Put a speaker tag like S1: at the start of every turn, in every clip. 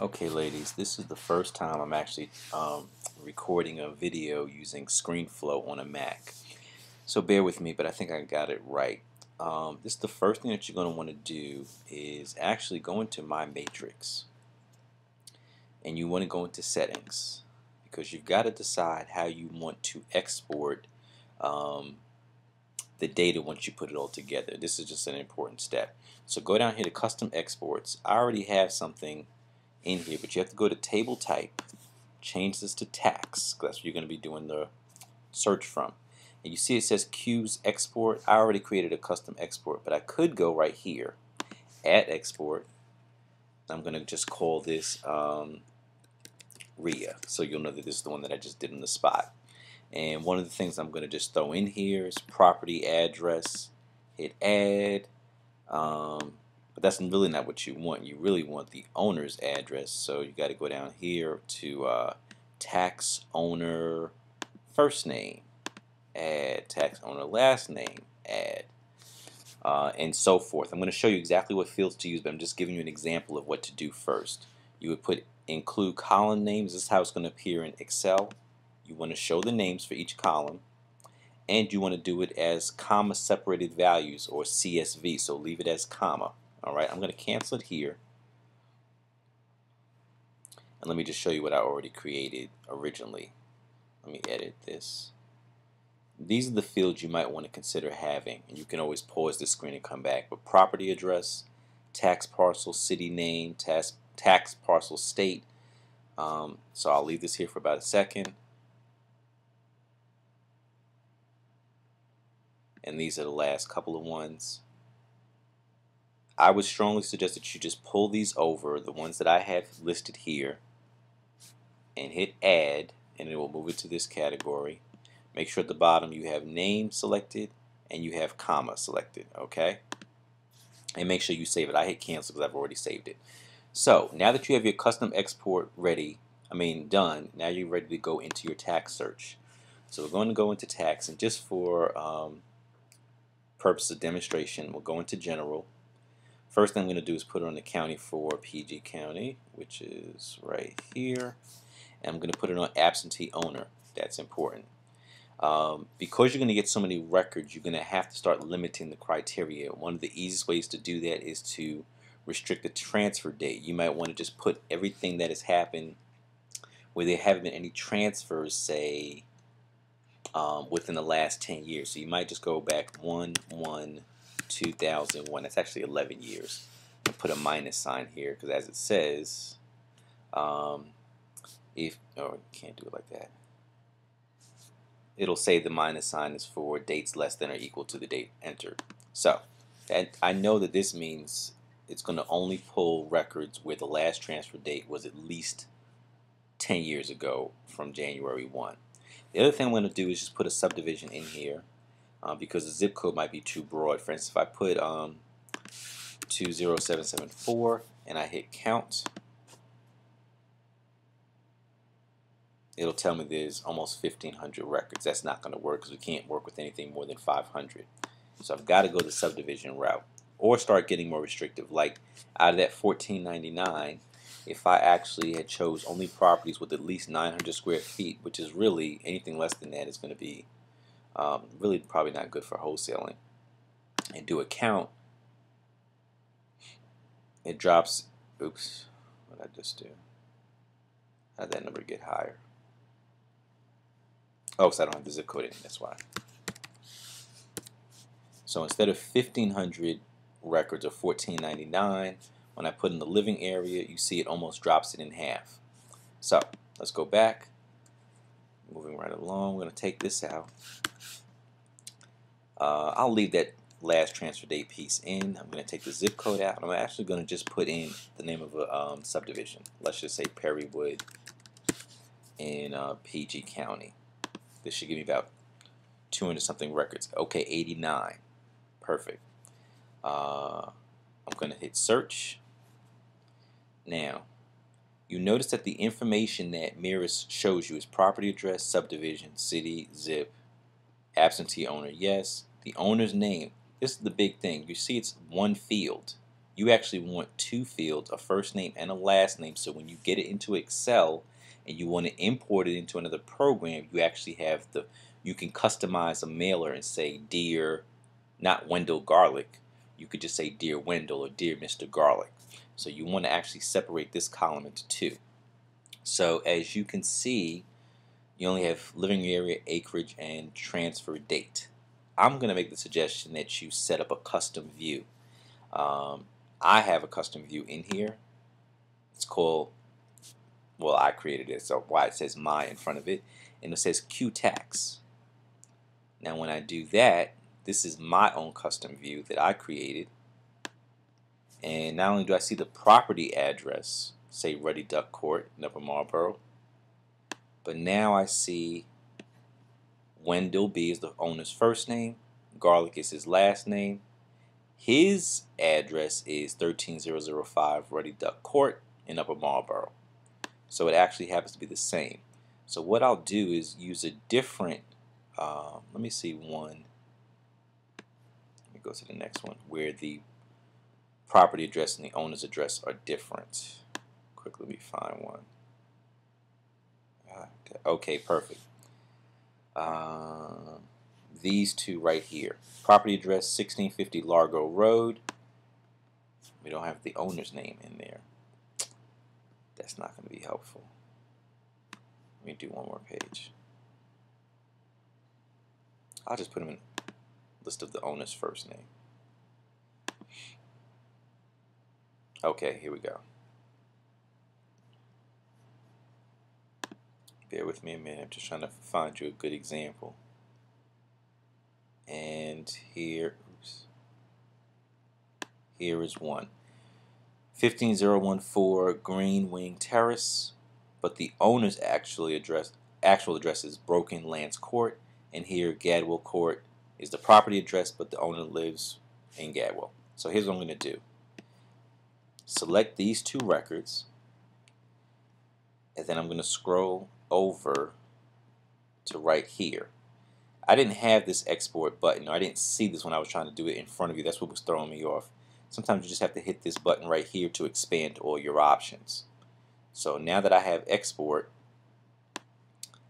S1: Okay, ladies, this is the first time I'm actually recording a video using ScreenFlow on a Mac. So bear with me, but I think I got it right. This is the first thing that you're going to want to do is actually go into My Matrix. And you want to go into Settings because you've got to decide how you want to export um, the data once you put it all together. This is just an important step. So go down here to Custom Exports. I already have something in here, but you have to go to Table Type, change this to Tax, because that's what you're going to be doing the search from. And you see it says Q's Export. I already created a custom export, but I could go right here, Add Export. I'm going to just call this RIA, so you'll know that this is the one that I just did in the spot. And one of the things I'm going to just throw in here is property address. Hit Add. But that's really not what you want. You really want the owner's address. So you got to go down here to tax owner first name, add tax owner last name, add, and so forth. I'm going to show you exactly what fields to use, but I'm just giving you an example of what to do first. You would put include column names. This is how it's going to appear in Excel. You want to show the names for each column, and you want to do it as comma separated values, or CSV, so leave it as comma. Alright, I'm going to cancel it here, and let me just show you what I already created originally. Let me edit this. These are the fields you might want to consider having, and you can always pause the screen and come back. But property address, tax parcel, city name, tax parcel state. So I'll leave this here for about a second. And these are the last couple of ones. I would strongly suggest that you just pull these over, the ones that I have listed here, and hit Add, and it will move it to this category. Make sure at the bottom you have name selected and you have comma selected, okay? And make sure you save it. I hit cancel because I've already saved it. So now that you have your custom export done, now you're ready to go into your tax search. So we're going to go into tax, and just for purpose of demonstration, we'll go into general. First thing I'm going to do is put on the county for PG County, which is right here. And I'm going to put it on absentee owner. That's important. Because you're going to get so many records, you're going to have to start limiting the criteria. One of the easiest ways to do that is to restrict the transfer date. You might want to just put everything that has happened where there haven't been any transfers, say, within the last 10 years. So you might just go back 1/1/2001. That's actually 11 years. And put a minus sign here because, as it says, you can't do it like that. It'll say the minus sign is for dates less than or equal to the date entered. So I know that this means it's going to only pull records where the last transfer date was at least 10 years ago from January 1. The other thing I'm going to do is just put a subdivision in here because the zip code might be too broad. For instance, if I put 20774 and I hit count, it'll tell me there's almost 1,500 records. That's not going to work because we can't work with anything more than 500. So I've got to go the subdivision route or start getting more restrictive. Like out of that 1499, if I actually had chose only properties with at least 900 square feet, which is really anything less than that is going to be really probably not good for wholesaling, and do a count, it drops. Oops, what did I just do? How did that number get higher? Oh, so I don't have the zip code in, that's why. So instead of 1,500 records or 1,499, when I put in the living area, you see it almost drops it in half. So let's go back. Moving right along, we're going to take this out. I'll leave that last transfer date piece in. I'm going to take the zip code out. I'm actually going to just put in the name of a subdivision. Let's just say Perrywood in PG County. This should give me about 200 something records. Okay, 89. Perfect. I'm going to hit search. Now, you notice that the information that MRIS shows you is property address, subdivision, city, zip, absentee owner, yes. The owner's name. This is the big thing. You see it's one field. you actually want two fields, a first name and a last name, so when you get it into Excel and you want to import it into another program, you actually have you can customize a mailer and say Dear, not Wendell Garlic. You could just say Dear Wendell or Dear Mr. Garlic. So you want to actually separate this column into two. So as you can see, you only have living area, acreage, and transfer date. I'm going to make the suggestion that you set up a custom view. I have a custom view in here. It's called, well, I created it, so why it says my in front of it, and it says Q tax. Now when I do that, this is my own custom view that I created, and not only do I see the property address, say Ruddy Duck Court in Upper Marlboro, but now I see Wendell B is the owner's first name, Garlic is his last name, his address is 13005 Ruddy Duck Court in Upper Marlboro. So it actually happens to be the same. So what I'll do is use a different, let me see one, let me go to the next one, where the property address and the owner's address are different. Quickly, let me find one. Okay, perfect. These two right here. Property address 1650 Largo Road. We don't have the owner's name in there. That's not going to be helpful. Let me do one more page. I'll just put them in list of the owner's first name. Okay, here we go. Bear with me a minute. I'm just trying to find you a good example. And here, oops, here is one. 15014 Green Wing Terrace, but the owner's actual address is Broken Lance Court, and here Gadwell Court is the property address, but the owner lives in Gadwell. So here's what I'm going to do. Select these two records, and then I'm going to scroll over to right here. I didn't have this export button, or I didn't see this when I was trying to do it in front of you. That's what was throwing me off. Sometimes you just have to hit this button right here to expand all your options. So now that I have export,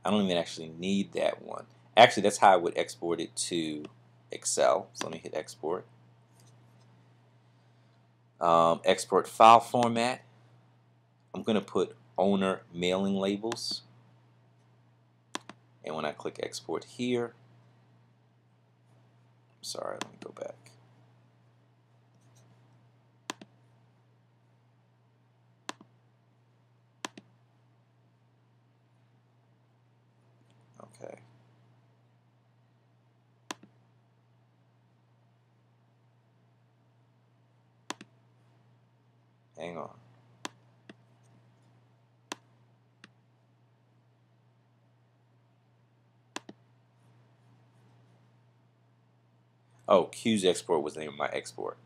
S1: I don't even actually need that one. Actually, that's how I would export it to Excel. So let me hit export. Export file format. I'm going to put owner mailing labels. And when I click export here, sorry, let me go back. Okay. Hang on. Oh, Q's export was the name of my export.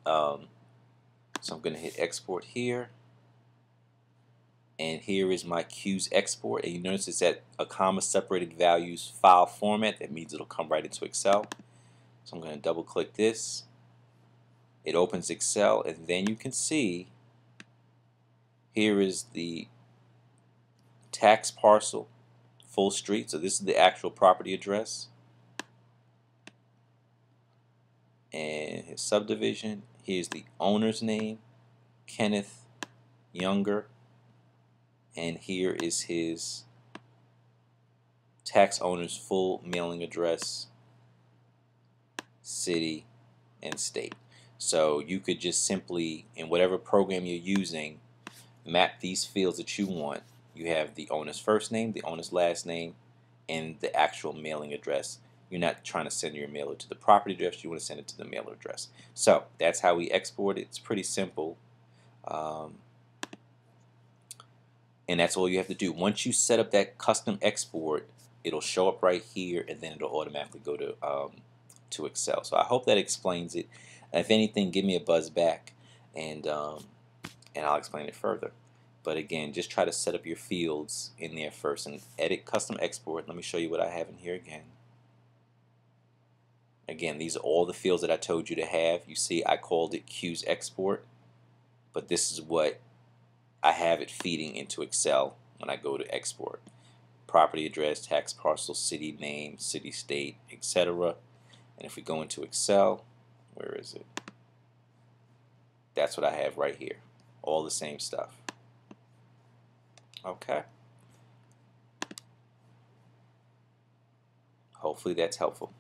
S1: So I'm going to hit export here. And here is my Q's export. And you notice it's at a comma separated values file format. That means it'll come right into Excel. So I'm going to double click this. It opens Excel, and then you can see here is the tax parcel, full street. So this is the actual property address. And his subdivision. Here's the owner's name, Kenneth Younger. And here is his tax owner's full mailing address, city, and state. So you could just simply, in whatever program you're using, map these fields that you want. You have the owner's first name, the owner's last name, and the actual mailing address. You're not trying to send your mailer to the property address, you want to send it to the mailer address. So that's how we export it. It's pretty simple. And that's all you have to do. Once you set up that custom export, it'll show up right here, and then it'll automatically go to Excel. So I hope that explains it. If anything, give me a buzz back, and I'll explain it further. But again, just try to set up your fields in there first and edit custom export. Let me show you what I have in here again. Again, these are all the fields that I told you to have. You see, I called it Q's export, but this is what I have it feeding into Excel when I go to export. Property address, tax parcel, city name, city state, etc. And if we go into Excel, where is it? That's what I have right here. All the same stuff. Okay. Hopefully that's helpful.